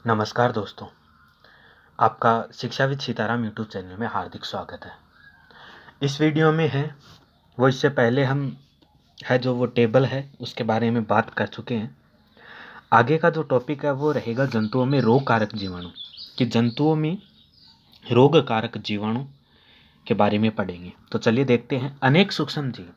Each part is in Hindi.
नमस्कार दोस्तों, आपका शिक्षाविद सीताराम यूट्यूब चैनल में हार्दिक स्वागत है। इस वीडियो में है वो इससे पहले हम है जो वो टेबल है उसके बारे में बात कर चुके हैं। आगे का जो टॉपिक है वो रहेगा जंतुओं में रोग कारक जीवाणु, कि जंतुओं में रोग कारक जीवाणु के बारे में पढ़ेंगे। तो चलिए देखते हैं। अनेक सूक्ष्म जीव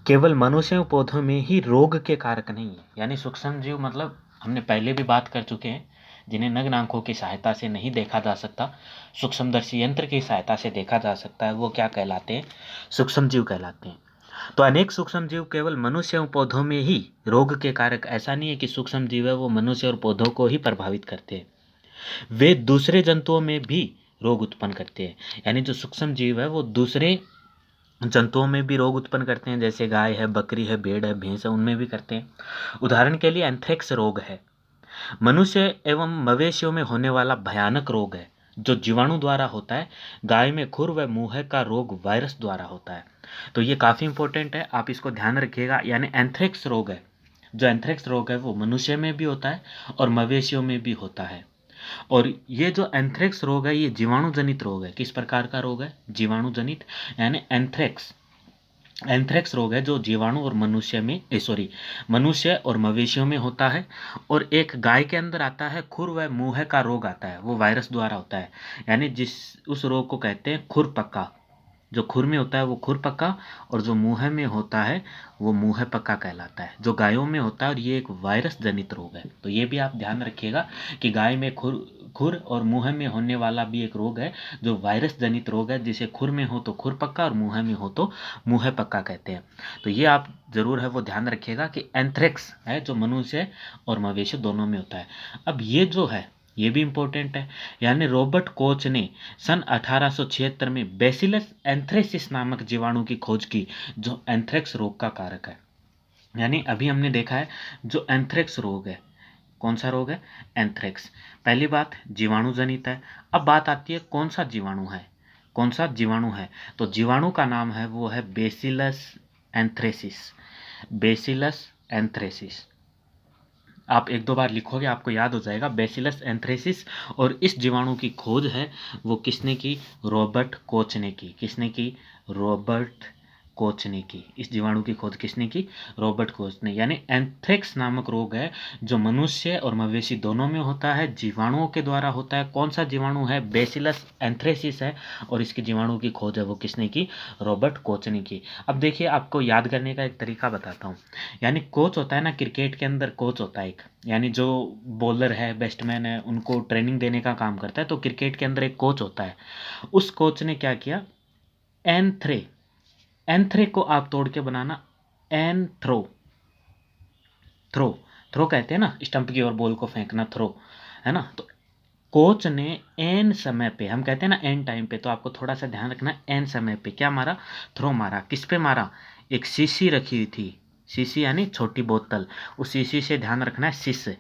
केवल मनुष्य और पौधों में ही रोग के कारक नहीं है। यानी सूक्ष्म जीव मतलब हमने पहले भी बात कर चुके हैं, जिन्हें नग्न आंखों की सहायता से नहीं देखा जा सकता, सूक्ष्मदर्शी यंत्र की सहायता से देखा जा सकता है, वो क्या कहलाते हैं? सूक्ष्म जीव कहलाते हैं। तो अनेक सूक्ष्म जीव केवल मनुष्य और पौधों में ही रोग के कारक। ऐसा नहीं है कि सूक्ष्म जीव है वो मनुष्य और पौधों को ही प्रभावित करते हैं, वे दूसरे जंतुओं में भी रोग उत्पन्न करते हैं। यानी जो सूक्ष्म जीव है वो दूसरे जंतुओं में भी रोग उत्पन्न करते हैं, जैसे गाय है, बकरी है, भेड़ है, भैंस है, उनमें भी करते हैं। उदाहरण के लिए एंथ्रेक्स रोग है, मनुष्य एवं मवेशियों में होने वाला भयानक रोग है, जो जीवाणु द्वारा होता है। गाय में खुर व मुंह का रोग वायरस द्वारा होता है। तो ये काफ़ी इंपॉर्टेंट है, आप इसको ध्यान रखिएगा। यानी एंथ्रेक्स रोग है, जो एंथ्रेक्स रोग है वो मनुष्य में भी होता है और मवेशियों में भी होता है। और ये जो एंथ्रेक्स रोग है ये जीवाणु जनित रोग है। किस प्रकार का रोग है? जीवाणु जनित। यानी एंथ्रेक्स रोग है जो जीवाणु और मनुष्य और मवेशियों में होता है। और एक गाय के अंदर आता है, खुर व मुंह का रोग आता है, वो वायरस द्वारा होता है। यानी उस रोग को कहते हैं खुरपक्का। जो खुर में होता है वो खुरपक्का, और जो मुंह में होता है वो मुंह पक्का कहलाता है, जो गायों में होता है। और ये एक वायरस जनित रोग है। तो ये भी आप ध्यान रखिएगा कि गाय में खुर खुर और मुंह में होने वाला भी एक रोग है, जो वायरस जनित रोग है, जिसे खुर में हो तो खुर पक्का और मुंह में हो तो मुंह पक्का कहते हैं। तो ये आप जरूर है वो ध्यान रखिएगा कि एंथ्रेक्स है जो मनुष्य और मवेशी दोनों में होता है। अब ये जो है ये भी इंपॉर्टेंट है। यानी रॉबर्ट कोच ने सन 1876 में बेसिलस एंथ्रेसिस नामक जीवाणु की खोज की, जो एंथ्रेक्स रोग का कारक है। यानी अभी हमने देखा है जो एंथ्रेक्स रोग है, कौन सा रोग है? एंथ्रेक्स। पहली बात जीवाणु जनित है। अब बात आती है कौन सा जीवाणु है, कौन सा जीवाणु है? तो जीवाणु का नाम है वो है बेसिलस एंथ्रेसिस। बेसिलस एंथ्रेसिस आप एक दो बार लिखोगे आपको याद हो जाएगा, बेसिलस एंथ्रेसिस। और इस जीवाणु की खोज है वो किसने की? रॉबर्ट कोच ने की। किसने की? रॉबर्ट कोच ने की। इस जीवाणु की खोज किसने की? रॉबर्ट कोच ने। यानी एंथ्रेक्स नामक रोग है जो मनुष्य और मवेशी दोनों में होता है, जीवाणुओं के द्वारा होता है। कौन सा जीवाणु है? बेसिलस एंथ्रेसिस है। और इसके जीवाणु की खोज है वो किसने की? रॉबर्ट कोच ने की। अब देखिए आपको याद करने का एक तरीका बताता हूँ। यानी कोच होता है ना, क्रिकेट के अंदर कोच होता है एक, यानी जो बॉलर है, बैट्समैन है, उनको ट्रेनिंग देने का काम करता है। तो क्रिकेट के अंदर एक कोच होता है। उस कोच ने क्या किया? एंथ्रे एंथ्रे को आप तोड़ के बनाना एंथ्रो थ्रो। थ्रो कहते हैं ना, स्टंप की ओर बॉल को फेंकना, थ्रो, है ना। तो कोच ने एन समय पे, हम कहते हैं ना एन टाइम पे, तो आपको थोड़ा सा ध्यान रखना, एन समय पे क्या मारा? थ्रो मारा। किस पे मारा? एक शीशी रखी हुई थी, शीशी यानी छोटी बोतल, उस शीशी से ध्यान रखना है शीश,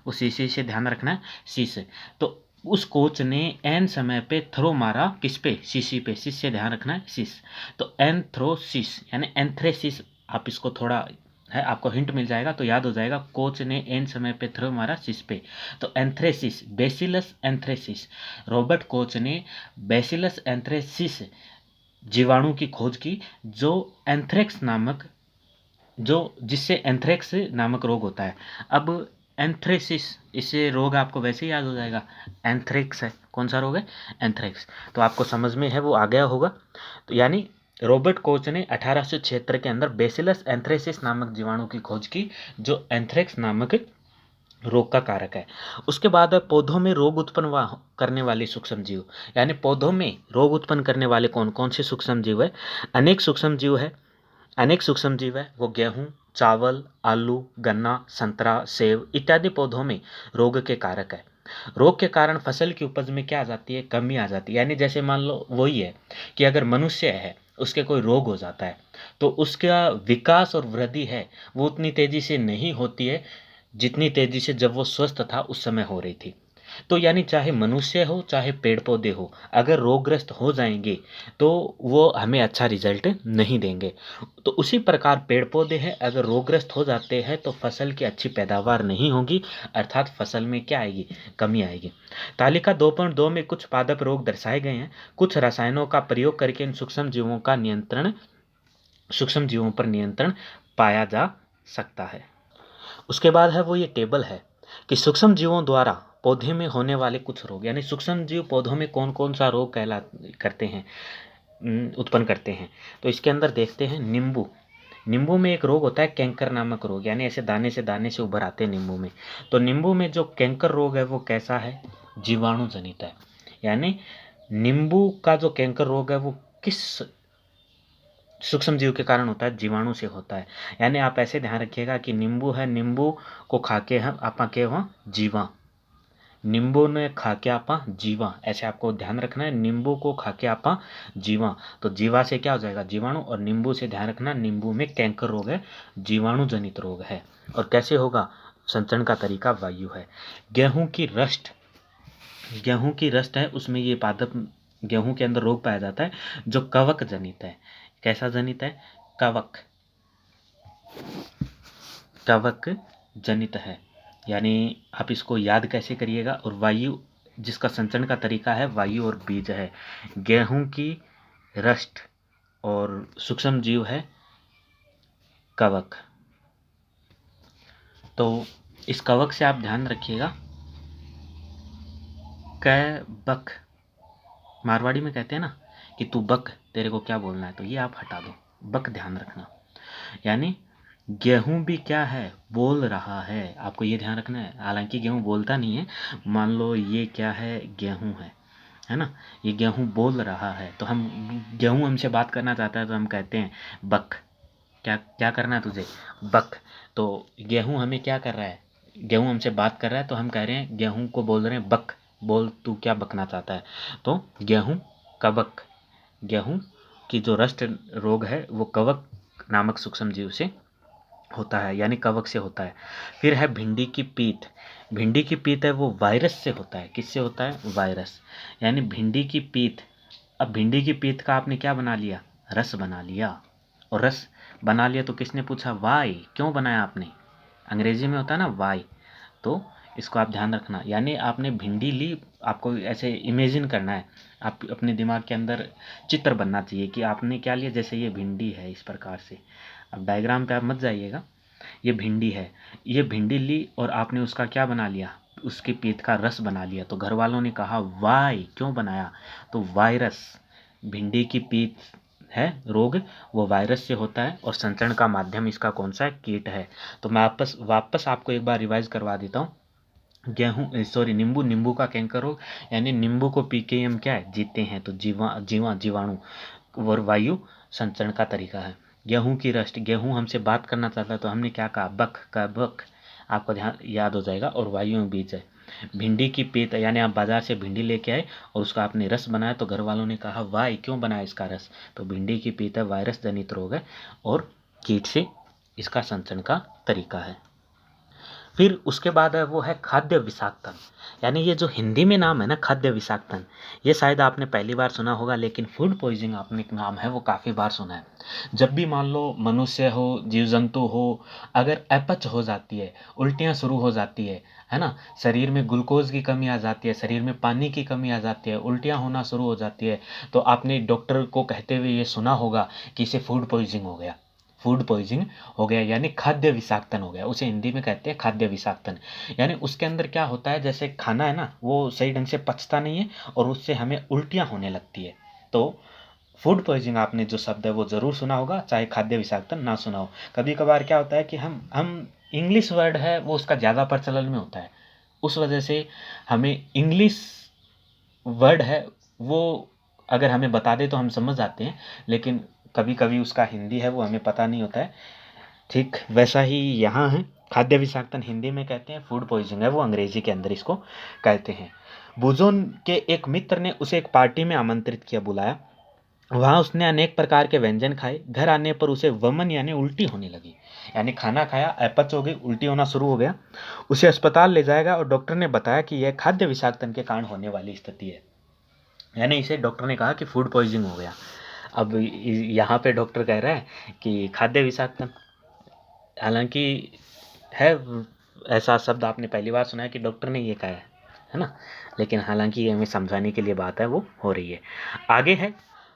उस शीशी से ध्यान रखना है शीश। तो उस कोच ने एन समय पे थ्रो मारा, किस पे? शीशी पे। शीश से ध्यान रखना है शीश। तो एंथ्रोसिस यानी एंथ्रेसिस, आप इसको थोड़ा है आपको हिंट मिल जाएगा तो याद हो जाएगा। कोच ने एन समय पे थ्रो मारा शीश पे, तो anthracis, bacillus anthracis. Robert Koch ने बेसिलस एंथ्रेसिस जीवाणु की खोज की, जो एंथ्रेक्स नामक, जो जिससे एंथ्रेक्स नामक रोग होता है। अब एंथ्रेसिस, इससे रोग आपको वैसे ही याद हो जाएगा, एंथ्रेक्स है। कौन सा रोग है? एंथ्रेक्स। तो आपको समझ में है वो आ गया होगा। तो यानी रॉबर्ट कोच ने 1876 के अंदर बेसिलस एंथ्रेसिस नामक जीवाणु की खोज की, जो एंथ्रेक्स नामक रोग का कारक है। उसके बाद है पौधों में रोग उत्पन्न करने वाले सूक्ष्म जीव। यानी पौधों में रोग उत्पन्न करने वाले कौन कौन से सूक्ष्म जीव है? अनेक सूक्ष्म जीव है। अनेक सूक्ष्म जीव है वो गेहूं, चावल, आलू, गन्ना, संतरा, सेब इत्यादि पौधों में रोग के कारक है। रोग के कारण फसल की उपज में क्या आ जाती है? कमी आ जाती है। यानी जैसे मान लो वही है कि अगर मनुष्य है, उसके कोई रोग हो जाता है, तो उसका विकास और वृद्धि है वो उतनी तेजी से नहीं होती है जितनी तेजी से जब वो स्वस्थ था उस समय हो रही थी। तो यानी चाहे मनुष्य हो चाहे पेड़ पौधे हो, अगर रोगग्रस्त हो जाएंगे तो वो हमें अच्छा रिजल्ट नहीं देंगे। तो उसी प्रकार पेड़ पौधे हैं, अगर रोगग्रस्त हो जाते हैं तो फसल की अच्छी पैदावार नहीं होगी, अर्थात फसल में क्या आएगी, कमी आएगी। तालिका 2.2 में कुछ पादप रोग दर्शाए गए हैं। कुछ रसायनों का प्रयोग करके इन सूक्ष्म जीवों पर नियंत्रण पाया जा सकता है। उसके बाद है वो ये टेबल है कि सूक्ष्म जीवों द्वारा पौधे में होने वाले कुछ रोग, यानी सूक्ष्म जीव पौधों में कौन कौन सा रोग करते हैं, उत्पन्न करते हैं। तो इसके अंदर देखते हैं नींबू। नींबू में एक रोग होता है कैंकर नामक रोग, यानी ऐसे दाने से उभर आते हैं नींबू में। तो नींबू में जो कैंकर रोग है वो कैसा है, जीवाणु जनित है। यानी नींबू का जो कैंकर रोग है वो किस सूक्ष्म जीव के कारण होता है, जीवाणु से होता है। यानी आप ऐसे ध्यान रखिएगा कि नींबू है, नींबू को खा के हम आपा के वहाँ जीवा, नींबू ने खा के आपा जीवा, ऐसे आपको ध्यान रखना है। नींबू को खा के आपा जीवा, तो जीवा से क्या हो जाएगा, जीवाणु। और नींबू से ध्यान रखना, नींबू में कैंकर रोग है, जीवाणु जनित रोग है। और कैसे होगा, संचरण का तरीका वायु है। गेहूं की रस्ट है, उसमें ये पादप गेहूं के अंदर रोग पाया जाता है जो कवक जनित है। कैसा जनित है, कवक जनित है। यानी आप इसको याद कैसे करिएगा। और वायु, जिसका संचरण का तरीका है वायु और बीज है। गेहूं की रस्ट और सूक्ष्म जीव है कवक। तो इस कवक से आप ध्यान रखिएगा, बक, मारवाड़ी में कहते हैं ना कि तू बक, तेरे को क्या बोलना है, तो ये आप हटा दो, बक ध्यान रखना। यानी गेहूं भी क्या है, बोल रहा है, आपको ये ध्यान रखना है। हालांकि गेहूं बोलता नहीं है, मान लो ये क्या है, गेहूं है ना, ये गेहूं बोल रहा है। तो हम, गेहूं हमसे बात करना चाहता है तो हम कहते हैं बक, क्या क्या करना है तुझे, बक। तो गेहूं हमें क्या कर रहा है, गेहूं हमसे बात कर रहा है, तो हम कह रहे हैं, गेहूं को बोल रहे हैं बक, बोल तू क्या बकना चाहता है। तो गेहूं कवक, गेहूं की जो रस्ट रोग है वो कवक नामक सूक्ष्म जीव से होता है, यानी कवक से होता है। फिर है भिंडी की पीत। भिंडी की पीत है वो वायरस से होता है। किससे होता है, वायरस। यानी भिंडी की पीत, अब भिंडी की पीत का आपने क्या बना लिया, रस बना लिया। और रस बना लिया तो किसने पूछा, वाई, क्यों बनाया आपने, अंग्रेजी में होता है ना वाई। तो इसको आप ध्यान रखना। यानी आपने भिंडी ली, आपको ऐसे इमेजिन करना है, आप अपने दिमाग के अंदर चित्र बनना चाहिए कि आपने क्या लिया, जैसे ये भिंडी है इस प्रकार से। अब डायग्राम पे आप मत जाइएगा, ये भिंडी है, ये भिंडी ली और आपने उसका क्या बना लिया, उसके पीत का रस बना लिया। तो घर वालों ने कहा वाई, क्यों बनाया, तो वायरस, भिंडी की पीत है रोग, वो वायरस से होता है। और संचरण का माध्यम इसका कौन सा है, कीट है। तो मैं वापस आपको एक बार रिवाइज करवा देता हूँ। नींबू का कैंकर रोग, यानी नींबू को पी के हम क्या है, जीते हैं। तो जीवाणु और वायु संचरण का तरीका है। गेहूं की रस्ट, गेहूं हमसे बात करना चाहता है तो हमने क्या कहा, बक का बक, आपको ध्यान याद हो जाएगा। और वायु में बीज है। भिंडी की पीत, यानी आप बाजार से भिंडी लेके आए और उसका आपने रस बनाया, तो घर वालों ने कहा वाई, क्यों बनाया इसका रस, तो भिंडी की पीत है, वायरस जनित रोग है और कीट से इसका संचरण का तरीका है। फिर उसके बाद है वो है खाद्य विषाक्तन। यानी ये जो हिंदी में नाम है ना, खाद्य विषाक्तन, ये शायद आपने पहली बार सुना होगा, लेकिन फूड पॉइजनिंग आपने एक नाम है वो काफ़ी बार सुना है। जब भी मान लो मनुष्य हो, जीव जंतु हो, अगर अपच हो जाती है, उल्टियाँ शुरू हो जाती है ना, शरीर में ग्लूकोज की कमी आ जाती है, शरीर में पानी की कमी आ जाती है, उल्टियाँ होना शुरू हो जाती है, तो आपने डॉक्टर को कहते हुए ये सुना होगा कि इसे फूड पॉइजनिंग हो गया, फूड पॉइजनिंग हो गया, यानी खाद्य विषाक्तन हो गया। उसे हिंदी में कहते हैं खाद्य विषाक्तन। यानी उसके अंदर क्या होता है, जैसे खाना है ना, वो सही ढंग से पचता नहीं है और उससे हमें उल्टियाँ होने लगती है। तो फूड पॉइजनिंग आपने जो शब्द है वो ज़रूर सुना होगा, चाहे खाद्य विषाक्तन ना सुना हो। कभी कभार क्या होता है कि हम इंग्लिश वर्ड है वो उसका ज़्यादा प्रचलन में होता है, उस वजह से हमें इंग्लिश वर्ड है वो अगर हमें बता दे तो हम समझ जाते हैं, लेकिन कभी कभी उसका हिंदी है वो हमें पता नहीं होता है। ठीक वैसा ही यहाँ है, खाद्य विषाक्तन हिंदी में कहते हैं, फूड पॉइजनिंग है वो अंग्रेजी के अंदर इसको कहते हैं। बुजोन के एक मित्र ने उसे एक पार्टी में आमंत्रित किया, बुलाया, वहाँ उसने अनेक प्रकार के व्यंजन खाए। घर आने पर उसे वमन यानी उल्टी होने लगी। यानी खाना खाया, अपच हो गई, उल्टी होना शुरू हो गया। उसे अस्पताल ले जाएगा और डॉक्टर ने बताया कि यह खाद्य विषाक्तन के कारण होने वाली स्थिति है। यानी इसे डॉक्टर ने कहा कि फूड पॉइजनिंग हो गया। अब यहाँ पे डॉक्टर कह रहा है कि खाद्य विषाक्तन, हालांकि है, ऐसा शब्द आपने पहली बार सुना है कि डॉक्टर ने ये कहा है ना। लेकिन हालांकि ये हमें समझाने के लिए बात है वो हो रही है। आगे है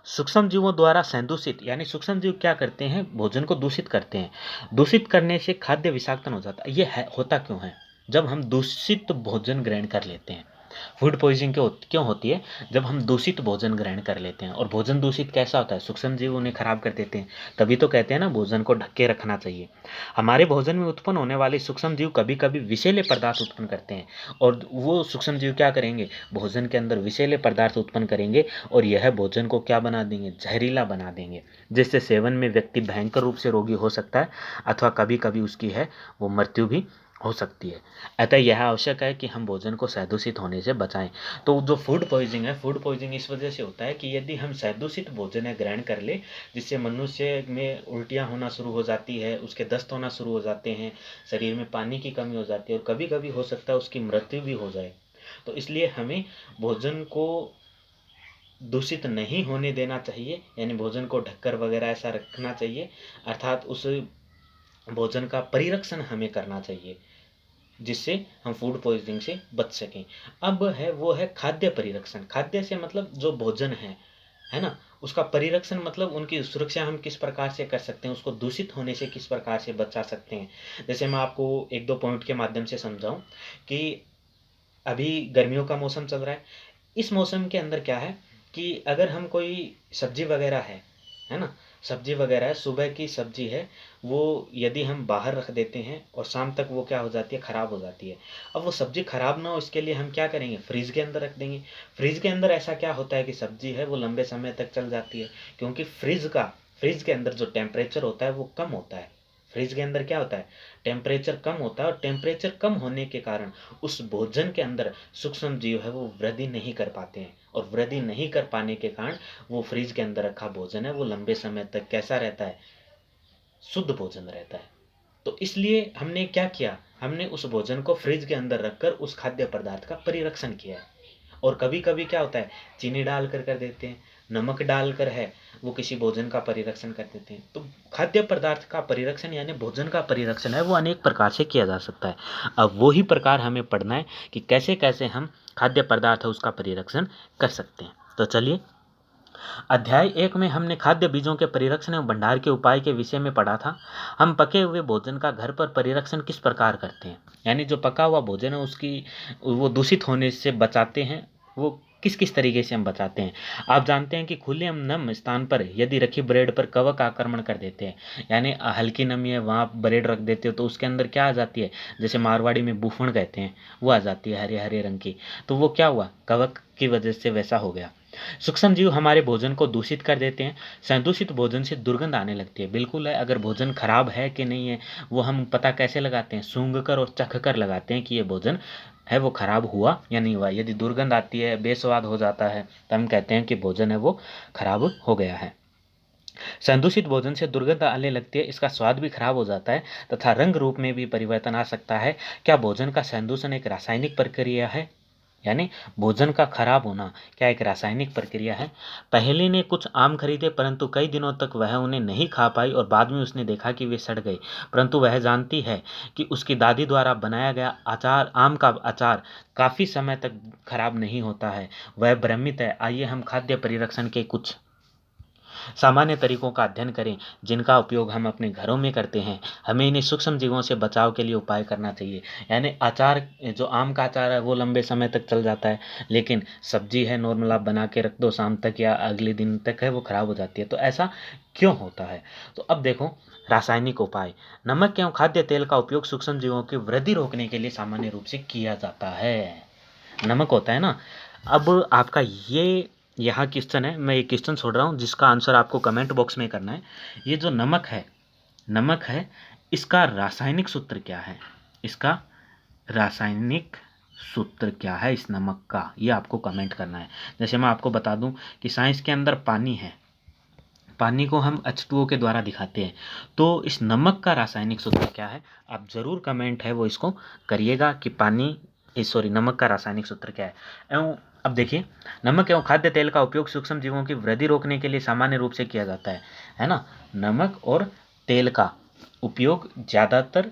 सूक्ष्म जीवों द्वारा संदूषित, यानी सूक्ष्म जीव क्या करते हैं, भोजन को दूषित करते हैं। दूषित करने से खाद्य विषाक्तन हो जाता है। ये है होता क्यों है, जब हम दूषित भोजन ग्रहण कर लेते हैं। फूड पॉइजनिंग क्यों होती है, जब हम दूषित भोजन ग्रहण कर लेते हैं। और भोजन दूषित कैसा होता है, सूक्ष्म जीव उन्हें खराब कर देते हैं। तभी तो कहते हैं ना, भोजन को ढक के रखना चाहिए। हमारे भोजन में उत्पन्न होने वाले सूक्ष्म जीव कभी कभी विषैले पदार्थ उत्पन्न करते हैं। और वो सूक्ष्म जीव क्या करेंगे, भोजन के अंदर विषैले पदार्थ उत्पन्न करेंगे और यह भोजन को क्या बना देंगे, जहरीला बना देंगे। जिससे सेवन में व्यक्ति भयंकर रूप से रोगी हो सकता है, अथवा कभी कभी उसकी है वो मृत्यु भी हो सकती है। अतः यह आवश्यक है कि हम भोजन को सहदूषित होने से बचाएं। तो जो फूड पॉइजनिंग है, फूड पॉइजनिंग इस वजह से होता है कि यदि हम सहदूषित भोजन ग्रहण कर ले, जिससे मनुष्य में उल्टियां होना शुरू हो जाती है, उसके दस्त होना शुरू हो जाते हैं, शरीर में पानी की कमी हो जाती है और कभी कभी हो सकता है उसकी मृत्यु भी हो जाए। तो इसलिए हमें भोजन को दूषित नहीं होने देना चाहिए, यानी भोजन को ढककर वगैरह ऐसा रखना चाहिए। अर्थात उस भोजन का परिरक्षण हमें करना चाहिए, जिससे हम फूड पॉइजनिंग से बच सकें। अब है वो है खाद्य परिरक्षण। खाद्य से मतलब जो भोजन है ना, उसका परिरक्षण मतलब उनकी सुरक्षा हम किस प्रकार से कर सकते हैं, उसको दूषित होने से किस प्रकार से बचा सकते हैं। जैसे मैं आपको एक दो पॉइंट के माध्यम से समझाऊं कि अभी गर्मियों का मौसम चल रहा है। इस मौसम के अंदर क्या है कि अगर हम कोई सब्जी वगैरह है ना, सब्जी वगैरह है, सुबह की सब्जी है, वो यदि हम बाहर रख देते हैं और शाम तक वो क्या हो जाती है, खराब हो जाती है। अब वो सब्जी खराब ना हो इसके लिए हम क्या करेंगे, फ्रिज के अंदर रख देंगे। फ्रिज के अंदर ऐसा क्या होता है कि सब्जी है वो लंबे समय तक चल जाती है, क्योंकि फ्रिज के अंदर जो टेम्परेचर होता है वो कम होता है। फ्रिज के अंदर क्या होता है, टेम्परेचर कम होता है, और टेम्परेचर कम होने के कारण उस भोजन के अंदर सूक्ष्म जीव है वो वृद्धि नहीं कर पाते हैं। और वृद्धि नहीं कर पाने के कारण वो फ्रिज के अंदर रखा भोजन है वो लंबे समय तक कैसा रहता है, शुद्ध भोजन रहता है। तो इसलिए हमने क्या किया, हमने उस भोजन को फ्रिज के अंदर रखकर उस खाद्य पदार्थ का परिरक्षण किया है। और कभी कभी क्या होता है, चीनी डालकर कर देते हैं, नमक डालकर है वो किसी भोजन का परिरक्षण कर देते हैं। तो खाद्य पदार्थ का परिरक्षण यानी भोजन का परिरक्षण है वो अनेक प्रकार से किया जा सकता है। अब वही प्रकार हमें पढ़ना है कि कैसे कैसे हम खाद्य पदार्थ है उसका परिरक्षण कर सकते हैं। तो चलिए, अध्याय 1 में हमने खाद्य बीजों के परिरक्षण एवं भंडार के उपाय के विषय में पढ़ा था। हम पके हुए भोजन का घर पर परिरक्षण किस प्रकार करते हैं, यानी जो पका हुआ भोजन है उसकी वो दूषित होने से बचाते हैं, वो किस किस तरीके से हम बचाते हैं। आप जानते हैं कि खुले नम स्थान पर यदि रखी ब्रेड पर कवक आक्रमण कर देते हैं, यानी हल्की नमी है वहाँ ब्रेड रख देते हो तो उसके अंदर क्या आ जाती है, जैसे मारवाड़ी में बूफण कहते हैं, वो आ जाती है हरे हरे रंग की। तो वो क्या हुआ, कवक की वजह से वैसा हो गया। सूक्ष्म जीव हमारे भोजन को दूषित कर देते हैं। संदूषित भोजन से दुर्गंध आने लगती है। बिल्कुल है, अगर भोजन खराब है कि नहीं है वो हम पता कैसे लगाते हैं, सूंघ कर और चख कर लगाते हैं कि ये भोजन है वो खराब हुआ या नहीं हुआ। यदि दुर्गंध आती है, बेस्वाद हो जाता है, तो हम कहते हैं कि भोजन है वो खराब हो गया है। संदूषित भोजन से दुर्गंध आने लगती है, इसका स्वाद भी खराब हो जाता है तथा रंग रूप में भी परिवर्तन आ सकता है। क्या भोजन का संदूषण एक रासायनिक प्रक्रिया है, यानी भोजन का खराब होना क्या एक रासायनिक प्रक्रिया है। पहले ने कुछ आम खरीदे परंतु कई दिनों तक वह उन्हें नहीं खा पाई और बाद में उसने देखा कि वे सड़ गए, परंतु वह जानती है कि उसकी दादी द्वारा बनाया गया अचार, आम का अचार काफ़ी समय तक खराब नहीं होता है। वह भ्रमित है। आइए हम खाद्य परिरक्षण के कुछ सामान्य तरीकों का अध्ययन करें जिनका उपयोग हम अपने घरों में करते हैं। हमें इन्हें सूक्ष्म जीवों से बचाव के लिए उपाय करना चाहिए। यानी अचार, जो आम का अचार है वो लंबे समय तक चल जाता है, लेकिन सब्जी है नॉर्मल आप बना के रख दो शाम तक या अगले दिन तक है वो खराब हो जाती है। तो ऐसा क्यों होता है। तो अब देखो, रासायनिक उपाय। नमक एवं खाद्य तेल का उपयोग सूक्ष्म जीवों की वृद्धि रोकने के लिए सामान्य रूप से किया जाता है। नमक होता है ना। अब आपका ये यहाँ क्वेश्चन है, मैं ये क्वेश्चन छोड़ रहा हूँ जिसका आंसर आपको कमेंट बॉक्स में करना है। ये जो नमक है, इसका रासायनिक सूत्र क्या है, इसका रासायनिक सूत्र क्या है इस नमक का, ये आपको कमेंट करना है। जैसे मैं आपको बता दूं कि साइंस के अंदर पानी है, पानी को हम H2O के द्वारा दिखाते हैं। तो इस नमक का रासायनिक सूत्र क्या है? आप ज़रूर कमेंट है वो इसको करिएगा कि नमक का रासायनिक सूत्र क्या है। एवं अब देखिए, नमक एवं खाद्य तेल का उपयोग सूक्ष्म जीवों की वृद्धि रोकने के लिए सामान्य रूप से किया जाता है ना। नमक और तेल का उपयोग ज़्यादातर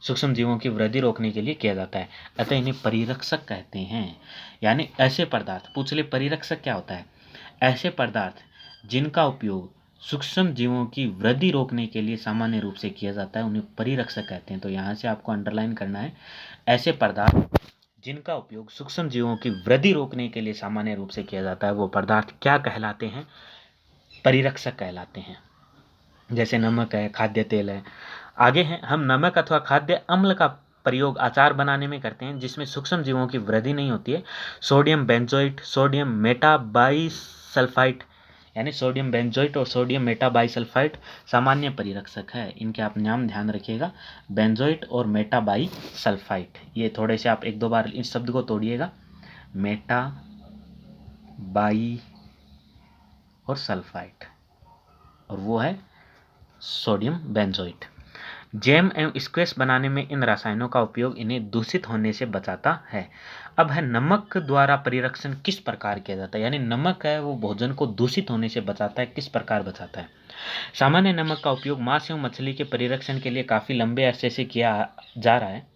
सूक्ष्म जीवों की वृद्धि रोकने के लिए किया जाता है, अतः इन्हें परिरक्षक कहते हैं। यानी ऐसे पदार्थ, पूछ ले परिरक्षक क्या होता है? ऐसे पदार्थ जिनका उपयोग सूक्ष्म जीवों की वृद्धि रोकने के लिए सामान्य रूप से किया जाता है, उन्हें परिरक्षक कहते हैं। तो यहाँ से आपको अंडरलाइन करना है, ऐसे पदार्थ जिनका उपयोग सूक्ष्म जीवों की वृद्धि रोकने के लिए सामान्य रूप से किया जाता है, वो पदार्थ क्या कहलाते हैं? परिरक्षक कहलाते हैं। जैसे नमक है, खाद्य तेल है। आगे हैं, हम नमक अथवा खाद्य अम्ल का प्रयोग अचार बनाने में करते हैं जिसमें सूक्ष्म जीवों की वृद्धि नहीं होती है। सोडियम बेंजोइट, सोडियम मेटाबाइसल्फाइट, यानी सोडियम बेंजोइट और सोडियम मेटाबाइसल्फाइट सामान्य परिरक्षक है। इनके आप नाम ध्यान रखिएगा, बेंजोइट और मेटाबाइसल्फाइट। ये थोड़े से आप एक दो बार इस शब्द को तोड़िएगा, मेटा बाई और सल्फाइट, और वो है सोडियम बेंजोइट। जैम एवं स्क्वैश बनाने में इन रसायनों का उपयोग इन्हें दूषित होने से बचाता है। अब है, नमक द्वारा परिरक्षण किस प्रकार किया जाता है? यानी नमक है वो भोजन को दूषित होने से बचाता है, किस प्रकार बचाता है? सामान्य नमक का उपयोग मांस एवं मछली के परिरक्षण के लिए काफी लंबे अरसे से किया जा रहा है।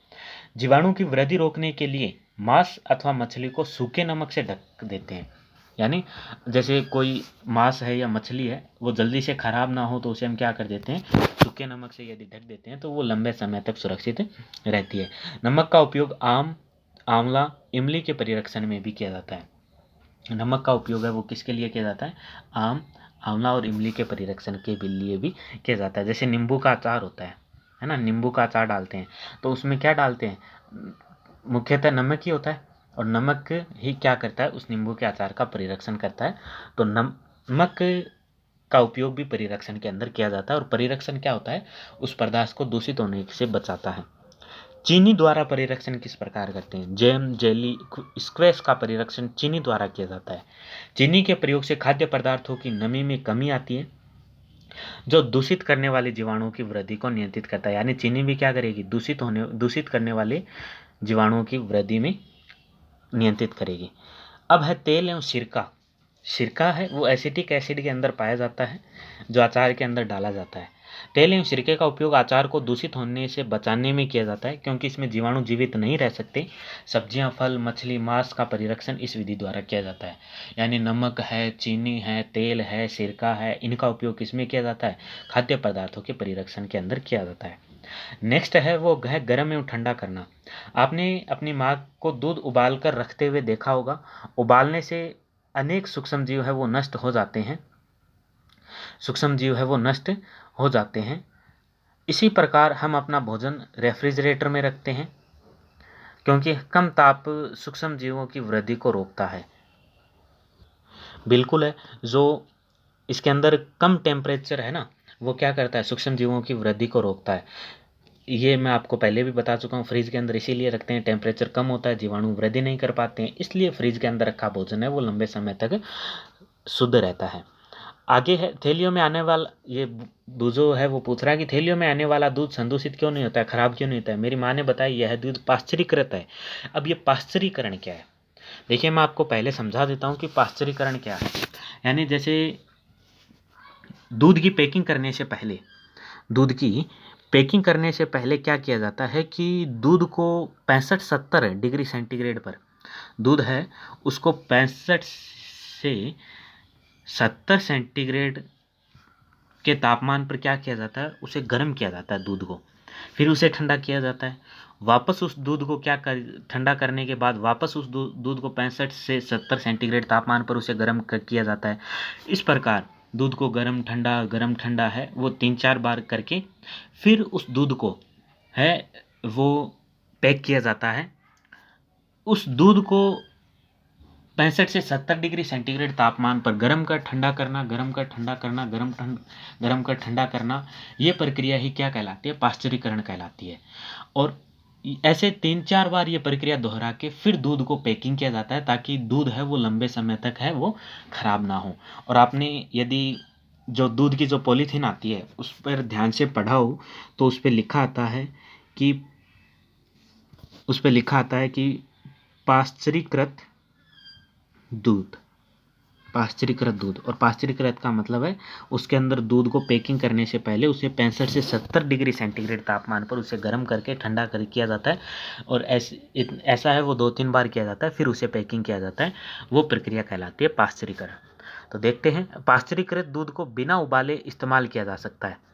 जीवाणु की वृद्धि रोकने के लिए मांस अथवा मछली को सूखे नमक से ढक देते हैं। यानी जैसे कोई मांस है या मछली है, वो जल्दी से खराब ना हो तो उसे हम क्या कर देते हैं, सूखे नमक से यदि ढक देते हैं तो वो लंबे समय तक सुरक्षित रहती है। नमक का उपयोग आम, आंवला, इमली के परिरक्षण में भी किया जाता है। नमक का उपयोग है वो किसके लिए किया जाता है? आम, आंवला और इमली के परिरक्षण के लिए भी किया जाता है। जैसे नींबू का अचार होता है ना, नींबू का अचार डालते हैं तो उसमें क्या डालते हैं? मुख्यतः नमक ही होता है, और नमक ही क्या करता है, उस नींबू के अचार का परिरक्षण करता है। तो नमक का उपयोग भी परिरक्षण के अंदर किया जाता है, और परिरक्षण क्या होता है? उस पदार्थ को दूषित होने से बचाता है। चीनी द्वारा परिरक्षण किस प्रकार करते हैं? जैम, जेली, स्क्वैश का परिरक्षण चीनी द्वारा किया जाता है। चीनी के प्रयोग से खाद्य पदार्थों की नमी में कमी आती है, जो दूषित करने वाले जीवाणुओं की वृद्धि को नियंत्रित करता है। यानी चीनी भी क्या करेगी? दूषित करने वाले जीवाणुओं की वृद्धि में नियंत्रित करेगी। अब है तेल एवं सिरका। सिरका है वो एसिटिक एसिड के अंदर पाया जाता है, जो अचार के अंदर डाला जाता है। तेल एवं सिरके का उपयोग अचार को दूषित होने से बचाने में किया जाता है, क्योंकि इसमें जीवाणु जीवित नहीं रह सकते। सब्जियां, फल, मछली, मांस का परिरक्षण इस विधि द्वारा किया जाता है। यानी नमक है, चीनी है, तेल है, सिरका है, इनका उपयोग किसमें किया जाता है? खाद्य पदार्थों के परिरक्षण के अंदर किया जाता है। नेक्स्ट है वो है गर्म एवं ठंडा करना। आपने अपनी माँ को दूध उबाल कर रखते हुए देखा होगा। उबालने से अनेक सूक्ष्म जीव है वो नष्ट हो जाते हैं, इसी प्रकार हम अपना भोजन रेफ्रिजरेटर में रखते हैं, क्योंकि कम ताप सूक्ष्म जीवों की वृद्धि को रोकता है। बिल्कुल है, जो इसके अंदर कम टेम्परेचर है ना, वो क्या करता है? सूक्ष्म जीवों की वृद्धि को रोकता है। ये मैं आपको पहले भी बता चुका हूँ। फ्रिज के अंदर इसीलिए रखते हैं, टेम्परेचर कम होता है, जीवाणु वृद्धि नहीं कर पाते हैं, इसलिए फ्रिज के अंदर रखा भोजन है वो लंबे समय तक शुद्ध रहता है। आगे है, थैलियों में आने वाला, ये जो है वो पूछ रहा है कि थैलियों में आने वाला दूध संदूषित क्यों नहीं होता है, खराब क्यों नहीं होता है? मेरी माँ ने बताया यह दूध पाश्चरीकृत है। अब ये पाश्चरीकरण क्या है? देखिए, मैं आपको पहले समझा देता हूँ कि पाश्चरीकरण क्या है। यानी जैसे दूध की पैकिंग करने से पहले क्या किया जाता है कि दूध को 65-70 डिग्री सेंटीग्रेड पर, दूध है उसको 65 से 70 सेंटीग्रेड के तापमान पर क्या किया जाता है? उसे गर्म किया जाता है दूध को, फिर उसे ठंडा किया जाता है। वापस उस दूध को ठंडा करने के बाद वापस उस दूध को 65 से 70 सेंटीग्रेड तापमान पर उसे गर्म किया जाता है। इस प्रकार दूध को गरम ठंडा है वो 3-4 बार करके फिर उस दूध को है वो पैक किया जाता है। उस दूध को 65 से 70 डिग्री सेंटीग्रेड तापमान पर गरम कर ठंडा करना, ये प्रक्रिया ही क्या कहलाती है? पाश्चरीकरण कहलाती है। और ऐसे 3-4 बार ये प्रक्रिया दोहरा के फिर दूध को पैकिंग किया जाता है, ताकि दूध है वो लंबे समय तक है वो खराब ना हो। और आपने यदि जो दूध की जो पॉलीथीन आती है उस पर ध्यान से पढ़ाओ तो कि उस पर लिखा आता है कि पाश्चरीकृत दूध, पाश्चरीकृत दूध। और पाश्चरीकृत का मतलब है उसके अंदर दूध को पैकिंग करने से पहले उसे 65 से 70 डिग्री सेंटीग्रेड तापमान पर उसे गर्म करके ठंडा कर किया जाता है, और ऐसा है वो 2-3 बार किया जाता है, फिर उसे पैकिंग किया जाता है। वो प्रक्रिया कहलाती है पाश्चरीकरण। तो देखते हैं, पाश्चरीकृत दूध को बिना उबाले इस्तेमाल किया जा सकता है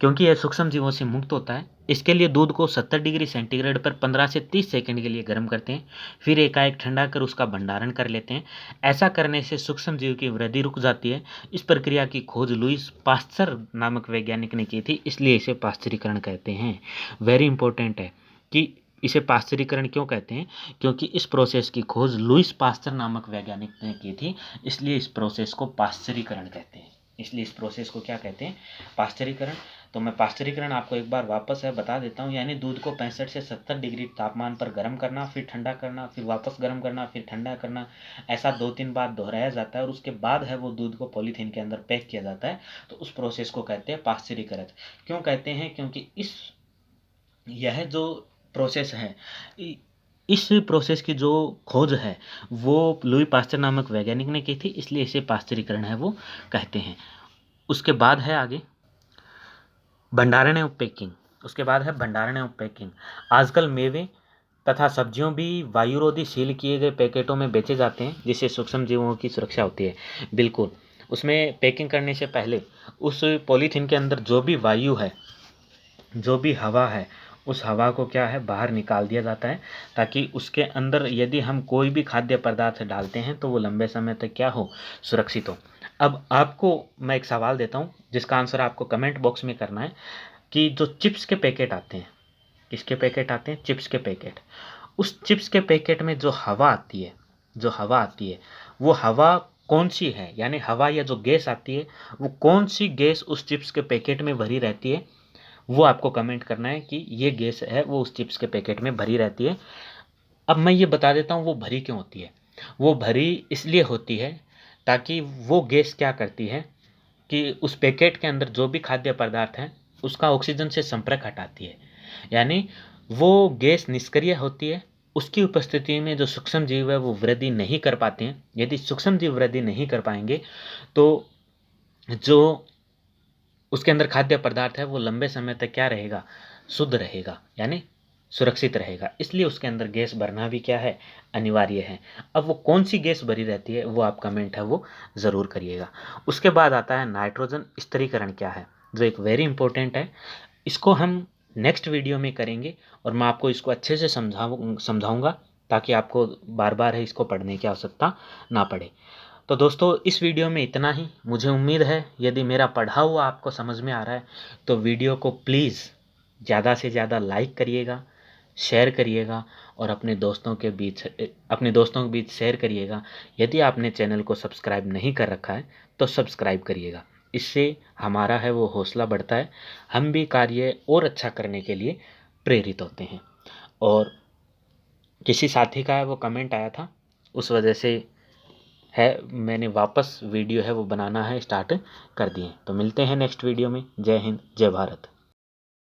क्योंकि यह सूक्ष्म जीवों से मुक्त होता है। इसके लिए दूध को 70 डिग्री सेंटीग्रेड पर 15 से 30 सेकंड के लिए गर्म करते हैं, फिर एकाएक ठंडा कर उसका भंडारण कर लेते हैं। ऐसा करने से सूक्ष्म जीव की वृद्धि रुक जाती है। इस प्रक्रिया की खोज लुईस पाश्चर नामक वैज्ञानिक ने की थी, इसलिए इसे पाश्चरीकरण कहते हैं। वेरी इंपॉर्टेंट है कि इसे पाश्चरीकरण क्यों कहते हैं, क्योंकि इस प्रोसेस की खोज लुईस पाश्चर नामक वैज्ञानिक ने की थी, इसलिए इस प्रोसेस को पाश्चरीकरण कहते हैं। इसलिए इस प्रोसेस को क्या कहते हैं, पाश्चरीकरण। तो मैं पाश्चरीकरण आपको एक बार वापस है बता देता हूँ, यानी दूध को 65 से 70 डिग्री तापमान पर गर्म करना, फिर ठंडा करना, फिर वापस गर्म करना, फिर ठंडा करना, ऐसा 2-3 बार दोहराया जाता है और उसके बाद है वो दूध को पॉलीथीन के अंदर पैक किया जाता है। तो उस प्रोसेस को कहते हैं पाश्चरीकरण। क्यों कहते हैं, क्योंकि यह जो प्रोसेस है, इस प्रोसेस की जो खोज है वो लुई पाश्चर नामक वैज्ञानिक ने की थी, इसलिए इसे पाश्चरीकरण है वो कहते हैं। उसके बाद है आगे भंडारण एवं पैकिंग। उसके बाद है भंडारण एवं पैकिंग। आजकल मेवे तथा सब्जियों भी वायुरोधी सील किए गए पैकेटों में बेचे जाते हैं, जिससे सूक्ष्म जीवों की सुरक्षा होती है। बिल्कुल, उसमें पैकिंग करने से पहले उस पॉलीथीन के अंदर जो भी वायु है, जो भी हवा है, उस हवा को क्या है बाहर निकाल दिया जाता है, ताकि उसके अंदर यदि हम कोई भी खाद्य पदार्थ डालते हैं तो वो लंबे समय तक क्या हो, सुरक्षित हो। अब आपको मैं एक सवाल देता हूँ जिसका आंसर आपको कमेंट बॉक्स में करना है कि जो चिप्स के पैकेट आते हैं, किसके पैकेट आते हैं, चिप्स के पैकेट, उस चिप्स के पैकेट में जो हवा आती है, जो हवा आती है वो हवा कौन सी है, यानी हवा या जो गैस आती है वो कौन सी गैस उस चिप्स के पैकेट में भरी रहती है, वो आपको कमेंट करना है कि ये गैस है वो उस चिप्स के पैकेट में भरी रहती है। अब मैं ये बता देता हूँ वो भरी क्यों होती है। वो भरी इसलिए होती है ताकि वो गैस क्या करती है कि उस पैकेट के अंदर जो भी खाद्य पदार्थ है उसका ऑक्सीजन से संपर्क हटाती है, यानी वो गैस निष्क्रिय होती है। उसकी उपस्थिति में जो सूक्ष्म जीव है वो वृद्धि नहीं कर पाते हैं। यदि सूक्ष्म जीव वृद्धि नहीं कर पाएंगे तो जो उसके अंदर खाद्य पदार्थ है वो लंबे समय तक क्या रहेगा, शुद्ध रहेगा, यानी सुरक्षित रहेगा। इसलिए उसके अंदर गैस भरना भी क्या है, अनिवार्य है। अब वो कौन सी गैस भरी रहती है वो आप कमेंट है वो ज़रूर करिएगा। उसके बाद आता है नाइट्रोजन स्थिरीकरण क्या है, जो एक वेरी इंपॉर्टेंट है। इसको हम नेक्स्ट वीडियो में करेंगे और मैं आपको इसको अच्छे से समझाऊंगा ताकि आपको बार बार है इसको पढ़ने की आवश्यकता ना पड़े। तो दोस्तों इस वीडियो में इतना ही। मुझे उम्मीद है यदि मेरा पढ़ा हुआ आपको समझ में आ रहा है तो वीडियो को प्लीज़ ज़्यादा से ज़्यादा लाइक करिएगा, शेयर करिएगा और अपने दोस्तों के बीच शेयर करिएगा। यदि आपने चैनल को सब्सक्राइब नहीं कर रखा है तो सब्सक्राइब करिएगा, इससे हमारा है वो हौसला बढ़ता है, हम भी कार्य और अच्छा करने के लिए प्रेरित होते हैं। और किसी साथी का है वो कमेंट आया था, उस वजह से है मैंने वापस वीडियो है वो बनाना है स्टार्ट कर दिए। तो मिलते हैं नेक्स्ट वीडियो में। जय हिंद, जय भारत।